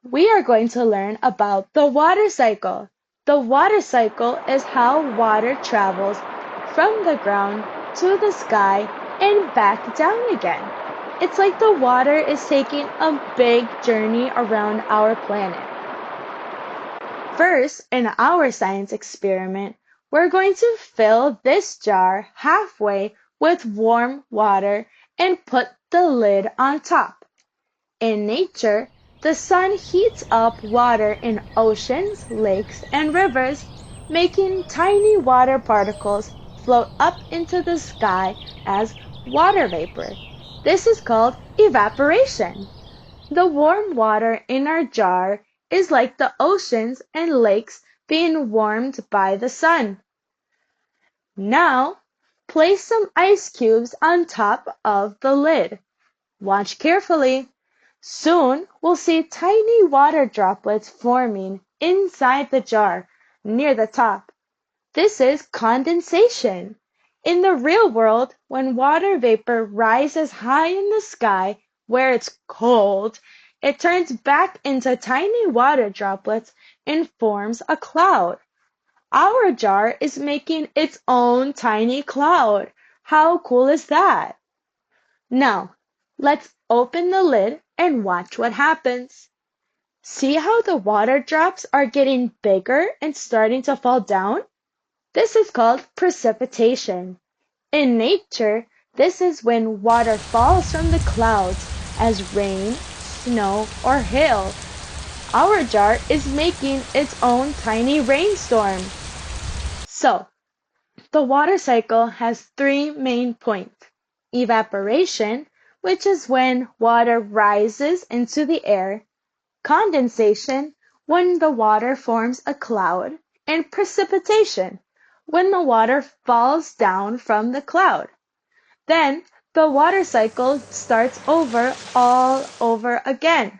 We are going to learn about the water cycle. The water cycle is how water travels from the ground to the sky and back down again. It's like the water is taking a big journey around our planet. First, in our science experiment, we're going to fill this jar halfway with warm water and put the lid on top. In nature, the sun heats up water in oceans, lakes, and rivers, making tiny water particles float up into the sky as water vapor. This is called evaporation. The warm water in our jar is like the oceans and lakes being warmed by the sun. Now, place some ice cubes on top of the lid. Watch carefully. Soon we'll see tiny water droplets forming inside the jar near the top. This is condensation. In the real world, when water vapor rises high in the sky where it's cold, it turns back into tiny water droplets and forms a cloud. Our jar is making its own tiny cloud. How cool is that? Now, let's open the lid and watch what happens. See how the water drops are getting bigger and starting to fall down? This is called precipitation. In nature, this is when water falls from the clouds as rain, snow, or hail. Our jar is making its own tiny rainstorm. So, the water cycle has three main points: evaporation, which is when water rises into the air; condensation, when the water forms a cloud; and precipitation, when the water falls down from the cloud. Then the water cycle starts over all over again.